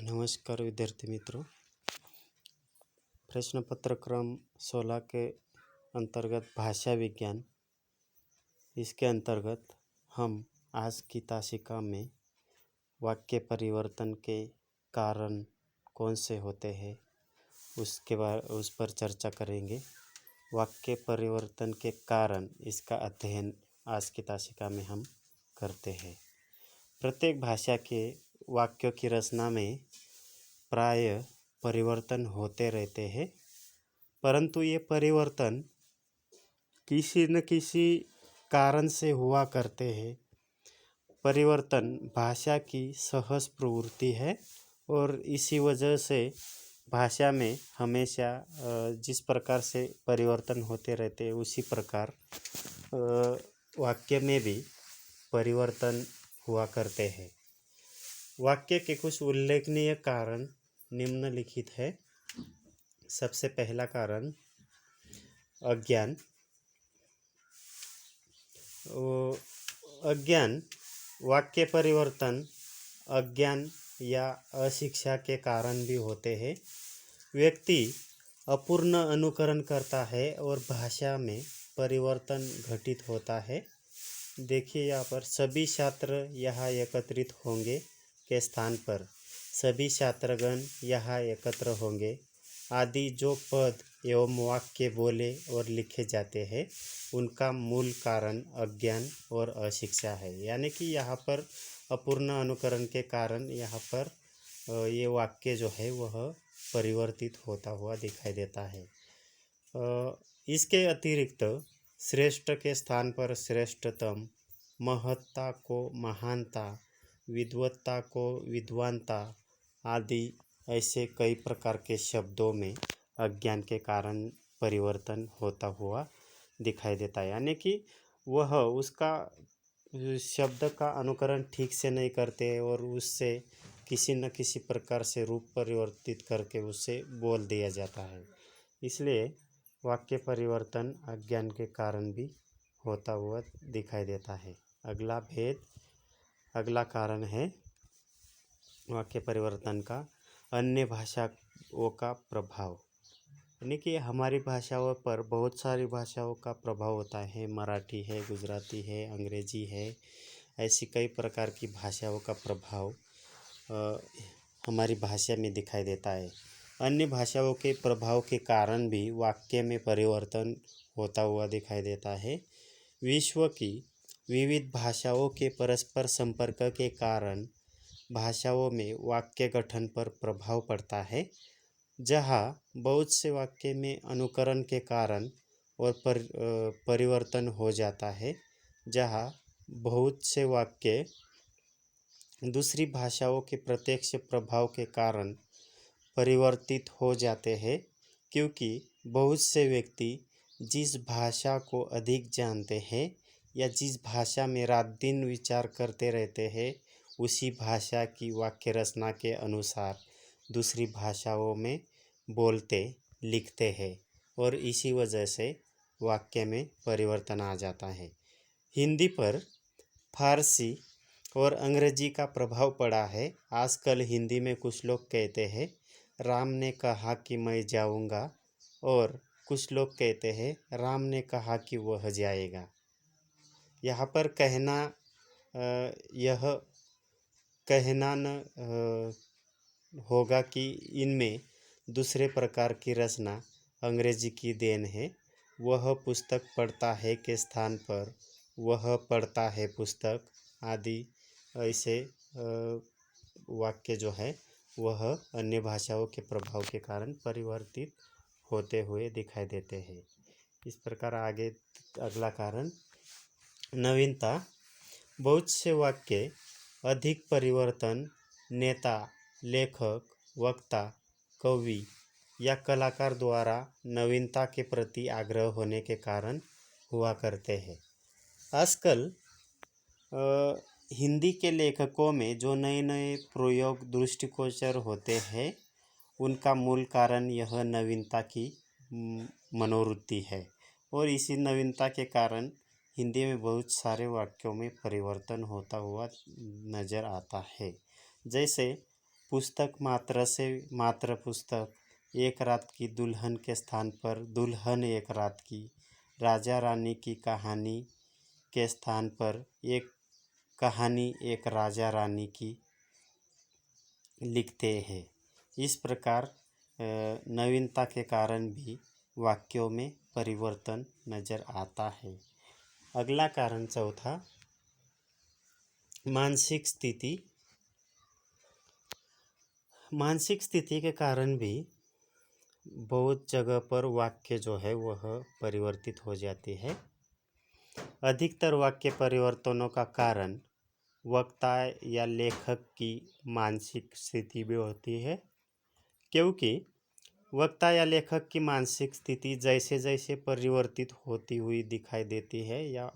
नमस्कार विद्यार्थी मित्रों। प्रश्न पत्र क्रम 16 के अंतर्गत भाषा विज्ञान, इसके अंतर्गत हम आज की तासिका में वाक्य परिवर्तन के कारण कौन से होते हैं उस पर चर्चा करेंगे। वाक्य परिवर्तन के कारण, इसका अध्ययन आज की तासिका में हम करते हैं। प्रत्येक भाषा के वाक्यों की रचना में प्राय परिवर्तन होते रहते हैं, परंतु ये परिवर्तन किसी न किसी कारण से हुआ करते हैं। परिवर्तन भाषा की सहज प्रवृत्ति है और इसी वजह से भाषा में हमेशा जिस प्रकार से परिवर्तन होते रहते हैं उसी प्रकार वाक्य में भी परिवर्तन हुआ करते हैं। वाक्य के कुछ उल्लेखनीय कारण निम्नलिखित है। सबसे पहला कारण अज्ञान। अज्ञान वाक्य परिवर्तन अज्ञान या अशिक्षा के कारण भी होते हैं। व्यक्ति अपूर्ण अनुकरण करता है और भाषा में परिवर्तन घटित होता है। देखिए यहाँ पर सभी छात्र यहाँ एकत्रित होंगे के स्थान पर सभी छात्रगण यहाँ एकत्र होंगे आदि जो पद एवं वाक्य बोले और लिखे जाते हैं उनका मूल कारण अज्ञान और अशिक्षा है। यानी कि यहाँ पर अपूर्ण अनुकरण के कारण यहाँ पर ये वाक्य जो है वह परिवर्तित होता हुआ दिखाई देता है। इसके अतिरिक्त श्रेष्ठ के स्थान पर श्रेष्ठतम, महत्ता को महानता, विद्वत्ता को विद्वानता आदि ऐसे कई प्रकार के शब्दों में अज्ञान के कारण परिवर्तन होता हुआ दिखाई देता है। यानी कि वह उसका शब्द का अनुकरण ठीक से नहीं करते और उससे किसी न किसी प्रकार से रूप परिवर्तित करके उससे बोल दिया जाता है। इसलिए वाक्य परिवर्तन अज्ञान के कारण भी होता हुआ दिखाई देता है। अगला कारण है वाक्य परिवर्तन का अन्य भाषाओं का प्रभाव। यानी कि हमारी भाषाओं पर बहुत सारी भाषाओं का प्रभाव होता है। मराठी है, गुजराती है, अंग्रेजी है, ऐसी कई प्रकार की भाषाओं का प्रभाव हमारी भाषा में दिखाई देता है। अन्य भाषाओं के प्रभाव के कारण भी वाक्य में परिवर्तन होता हुआ दिखाई देता है। विश्व की विविध भाषाओं के परस्पर संपर्क के कारण भाषाओं में वाक्य गठन पर प्रभाव पड़ता है। जहाँ बहुत से वाक्य में अनुकरण के कारण और परिवर्तन हो जाता है, जहाँ बहुत से वाक्य दूसरी भाषाओं के प्रत्यक्ष प्रभाव के कारण परिवर्तित हो जाते हैं, क्योंकि बहुत से व्यक्ति जिस भाषा को अधिक जानते हैं या जिस भाषा में रात दिन विचार करते रहते हैं उसी भाषा की वाक्य रचना के अनुसार दूसरी भाषाओं में बोलते लिखते हैं और इसी वजह से वाक्य में परिवर्तन आ जाता है। हिंदी पर फारसी और अंग्रेजी का प्रभाव पड़ा है। आजकल हिंदी में कुछ लोग कहते हैं राम ने कहा कि मैं जाऊंगा और कुछ लोग कहते हैं राम ने कहा कि वह जाएगा। यहाँ पर यह कहना न होगा कि इनमें दूसरे प्रकार की रचना अंग्रेजी की देन है। वह पुस्तक पढ़ता है के स्थान पर वह पढ़ता है पुस्तक आदि ऐसे वाक्य जो है वह अन्य भाषाओं के प्रभाव के कारण परिवर्तित होते हुए दिखाई देते हैं। इस प्रकार आगे अगला कारण नवीनता। बहुत से वाक्य अधिक परिवर्तन नेता, लेखक, वक्ता, कवि या कलाकार द्वारा नवीनता के प्रति आग्रह होने के कारण हुआ करते हैं। आजकल हिंदी के लेखकों में जो नए नए प्रयोग दृष्टिगोचर होते हैं उनका मूल कारण यह नवीनता की मनोवृत्ति है और इसी नवीनता के कारण हिंदी में बहुत सारे वाक्यों में परिवर्तन होता हुआ नज़र आता है। जैसे पुस्तक मात्र से मात्र पुस्तक, एक रात की दुल्हन के स्थान पर दुल्हन एक रात की, राजा रानी की कहानी के स्थान पर एक कहानी एक राजा रानी की लिखते हैं। इस प्रकार नवीनता के कारण भी वाक्यों में परिवर्तन नज़र आता है। अगला कारण चौथा, मानसिक स्थिति। मानसिक स्थिति के कारण भी बहुत जगह पर वाक्य जो है वह परिवर्तित हो जाती है। अधिकतर वाक्य परिवर्तनों का कारण वक्ता या लेखक की मानसिक स्थिति भी होती है, क्योंकि वक्ता या लेखक की मानसिक स्थिति जैसे जैसे परिवर्तित होती हुई दिखाई देती है, या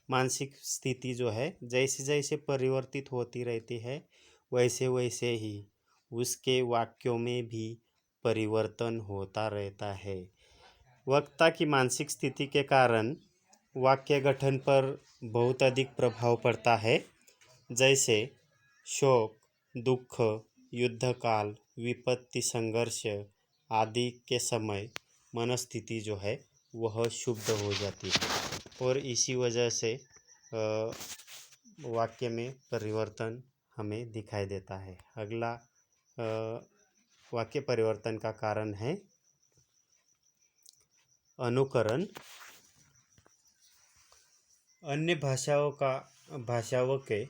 मानसिक स्थिति जो है जैसे जैसे परिवर्तित होती रहती है, वैसे वैसे ही उसके वाक्यों में भी परिवर्तन होता रहता है। वक्ता की मानसिक स्थिति के कारण वाक्य गठन पर बहुत अधिक प्रभाव पड़ता है, जैसे शोक, दुख, युद्धकाल, विपत्ति, संघर्ष आदि के समय मनस्थिति जो है वह शुद्ध हो जाती है, और इसी वजह से वाक्य में परिवर्तन हमें दिखाई देता है। अगला वाक्य परिवर्तन का कारण है अनुकरण। अन्य भाषाओं के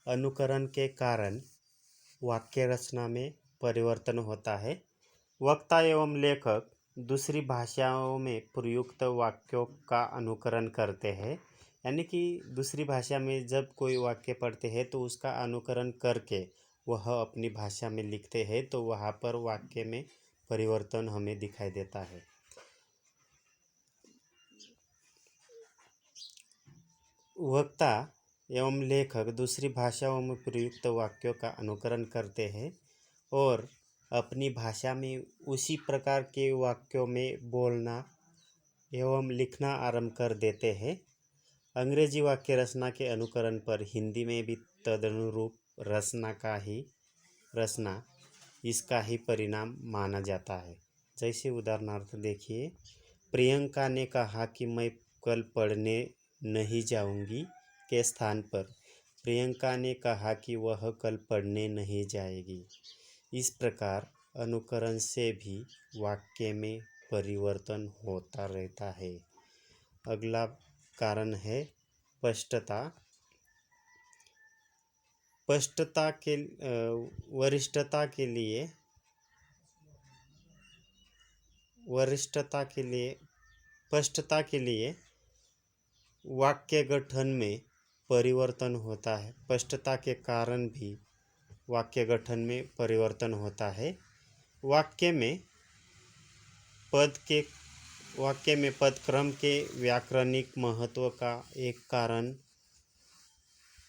अनुकरण के कारण वाक्य रचना में परिवर्तन होता है। वक्ता एवं लेखक दूसरी भाषाओं में प्रयुक्त वाक्यों का अनुकरण करते हैं, यानी कि दूसरी भाषा में जब कोई वाक्य पढ़ते हैं तो उसका अनुकरण करके वह अपनी भाषा में लिखते हैं, तो वहाँ पर वाक्य में परिवर्तन हमें दिखाई देता है। वक्ता एवं लेखक दूसरी भाषाओं में प्रयुक्त वाक्यों का अनुकरण करते हैं और अपनी भाषा में उसी प्रकार के वाक्यों में बोलना एवं लिखना आरंभ कर देते हैं। अंग्रेजी वाक्य रचना के अनुकरण पर हिंदी में भी तदनुरूप रचना इसका ही परिणाम माना जाता है। जैसे उदाहरणार्थ देखिए, प्रियंका ने कहा कि मैं कल पढ़ने नहीं जाऊंगी के स्थान पर प्रियंका ने कहा कि वह कल पढ़ने नहीं जाएगी। इस प्रकार अनुकरण से भी वाक्य में परिवर्तन होता रहता है। अगला कारण है स्पष्टता। स्पष्टता के लिए वाक्य गठन में परिवर्तन होता है। स्पष्टता के कारण भी वाक्य गठन में परिवर्तन होता है। वाक्य में पदक्रम के व्याकरणिक महत्व का एक कारण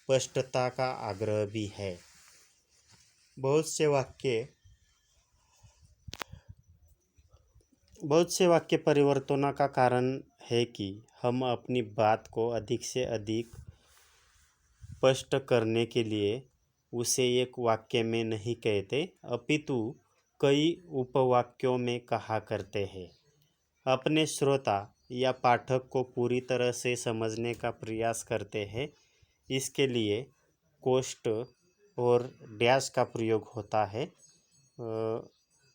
स्पष्टता का आग्रह भी है। बहुत से वाक्य परिवर्तनों का कारण है कि हम अपनी बात को अधिक से अधिक स्पष्ट करने के लिए उसे एक वाक्य में नहीं कहते, अपितु कई उपवाक्यों में कहा करते हैं। अपने श्रोता या पाठक को पूरी तरह से समझने का प्रयास करते हैं। इसके लिए कोष्ठ और डैश का प्रयोग होता है।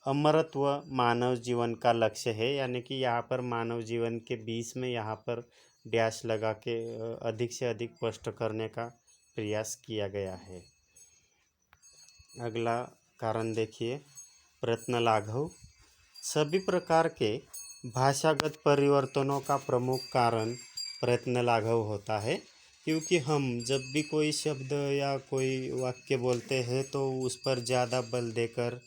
अमरत्व मानव जीवन का लक्ष्य है, यानी कि यहाँ पर मानव जीवन के बीच में यहाँ पर डैश लगा के अधिक से अधिक स्पष्ट करने का प्रयास किया गया है। अगला कारण देखिए, प्रयत्न लाघव। सभी प्रकार के भाषागत परिवर्तनों का प्रमुख कारण प्रयत्न लाघव होता है, क्योंकि हम जब भी कोई शब्द या कोई वाक्य बोलते हैं तो उस पर ज़्यादा बल देकर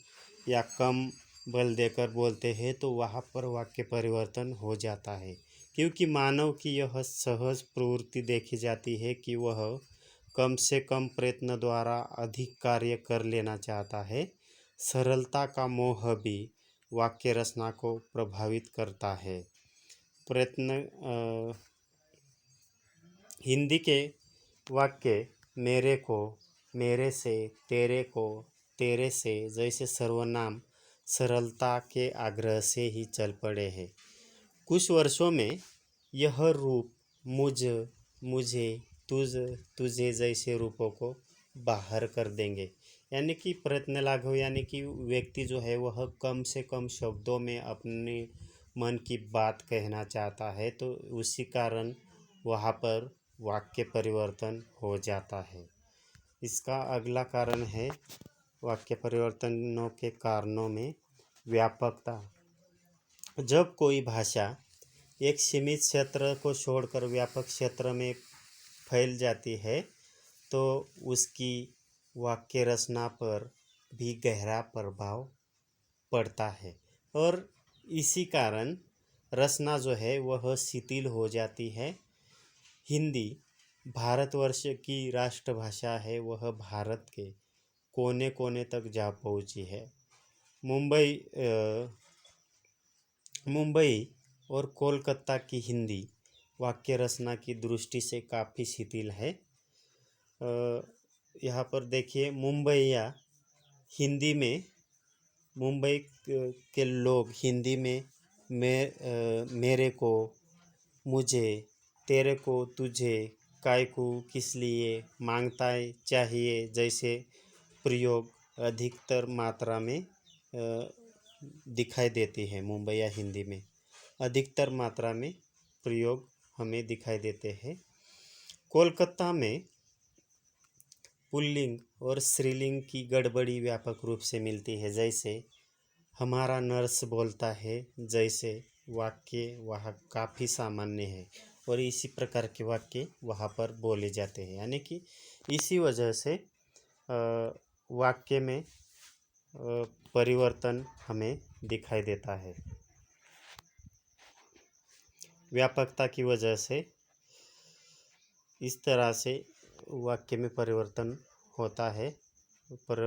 या कम बल देकर बोलते हैं, तो वहाँ पर वाक्य परिवर्तन हो जाता है। क्योंकि मानव की यह सहज प्रवृत्ति देखी जाती है कि वह कम से कम प्रयत्न द्वारा अधिक कार्य कर लेना चाहता है। सरलता का मोह भी वाक्य रचना को प्रभावित करता है। हिंदी के वाक्य मेरे को, मेरे से, तेरे को, तेरे से जैसे सर्वनाम सरलता के आग्रह से ही चल पड़े हैं। कुछ वर्षों में यह रूप मुझे, तुझ, तुझे जैसे रूपों को बाहर कर देंगे। यानी कि प्रयत्न लाघव, यानी कि व्यक्ति जो है वह कम से कम शब्दों में अपने मन की बात कहना चाहता है, तो उसी कारण वहाँ पर वाक्य परिवर्तन हो जाता है। इसका अगला कारण है वाक्य परिवर्तनों के कारणों में व्यापकता। जब कोई भाषा एक सीमित क्षेत्र को छोड़कर व्यापक क्षेत्र में फैल जाती है तो उसकी वाक्य रचना पर भी गहरा प्रभाव पड़ता है, और इसी कारण रचना जो है वह शिथिल हो जाती है। हिंदी भारतवर्ष की राष्ट्रभाषा है, वह भारत के कोने कोने तक जा पहुंची है। मुंबई और कोलकाता की हिंदी वाक्य रचना की दृष्टि से काफ़ी शिथिल है। यहाँ पर देखिए, मुंबई के लोग हिंदी में मेरे को, मुझे, तेरे को, तुझे, काय को, किस लिए, मांगता है, चाहिए जैसे प्रयोग अधिकतर मात्रा में दिखाई देती है। मुंबई या हिंदी में अधिकतर मात्रा में प्रयोग हमें दिखाई देते हैं। कोलकाता में पुल्लिंग और स्त्रीलिंग की गड़बड़ी व्यापक रूप से मिलती है। जैसे हमारा नर्स बोलता है जैसे वाक्य वहाँ काफ़ी सामान्य है, और इसी प्रकार के वाक्य वहाँ पर बोले जाते हैं। यानी कि इसी वजह से वाक्य में परिवर्तन हमें दिखाई देता है। व्यापकता की वजह से इस तरह से वाक्य में परिवर्तन होता है, पर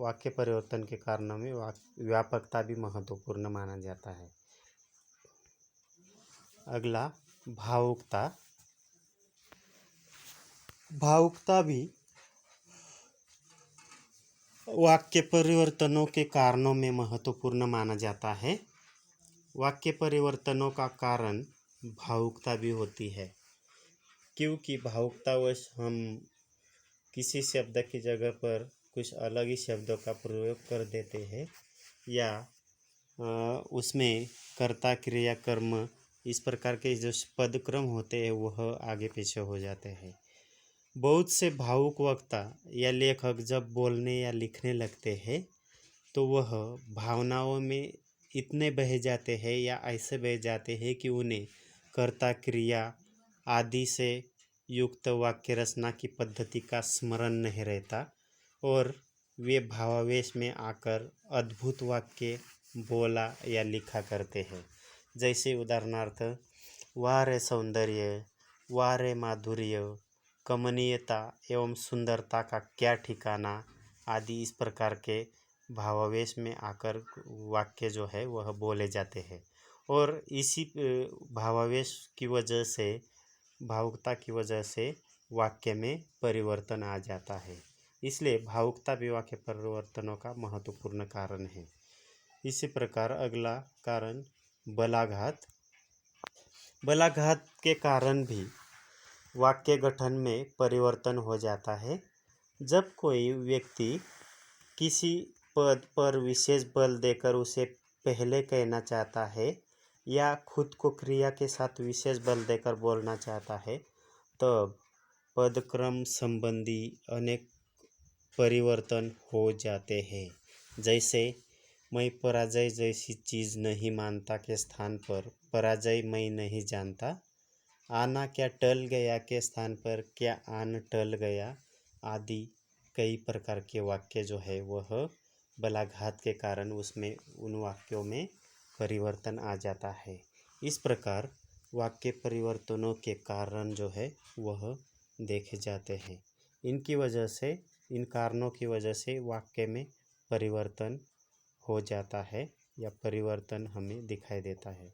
वाक्य परिवर्तन के कारण में व्यापकता भी महत्वपूर्ण माना जाता है। अगला भावुकता। भावुकता भी वाक्य परिवर्तनों के कारणों में महत्वपूर्ण माना जाता है। वाक्य परिवर्तनों का कारण भावुकता भी होती है, क्योंकि भावुकतावश हम किसी शब्द की जगह पर कुछ अलग ही शब्दों का प्रयोग कर देते हैं, या उसमें कर्ता क्रिया कर्म इस प्रकार के जो पदक्रम होते हैं वह आगे पीछे हो जाते हैं। बहुत से भावुक वक्ता या लेखक जब बोलने या लिखने लगते हैं तो वह भावनाओं में इतने बह जाते हैं या ऐसे बह जाते हैं कि उन्हें कर्ता क्रिया आदि से युक्त वाक्य रचना की पद्धति का स्मरण नहीं रहता, और वे भावावेश में आकर अद्भुत वाक्य बोला या लिखा करते हैं। जैसे उदाहरणार्थ, वाह रे सौंदर्य, वाह रे माधुर्य, कमनीयता एवं सुंदरता का क्या ठिकाना आदि इस प्रकार के भावावेश में आकर वाक्य जो है वह बोले जाते हैं, और इसी भावावेश की वजह से, भावुकता की वजह से वाक्य में परिवर्तन आ जाता है। इसलिए भावुकता भी वाक्य परिवर्तनों का महत्वपूर्ण कारण है। इसी प्रकार अगला कारण बलाघात। बलाघात के कारण भी वाक्य गठन में परिवर्तन हो जाता है। जब कोई व्यक्ति किसी पद पर विशेष बल देकर उसे पहले कहना चाहता है या खुद को क्रिया के साथ विशेष बल देकर बोलना चाहता है, तब पदक्रम संबंधी अनेक परिवर्तन हो जाते हैं। जैसे मैं पराजय जैसी चीज़ नहीं मानता के स्थान पर पराजय मैं नहीं जानता, आना क्या टल गया के स्थान पर क्या आन टल गया आदि कई प्रकार के वाक्य जो है वह बलाघात के कारण उसमें उन वाक्यों में परिवर्तन आ जाता है। इस प्रकार वाक्य परिवर्तनों के कारण जो है वह देखे जाते हैं। इनकी वजह से, इन कारणों की वजह से वाक्य में परिवर्तन हो जाता है या परिवर्तन हमें दिखाई देता है।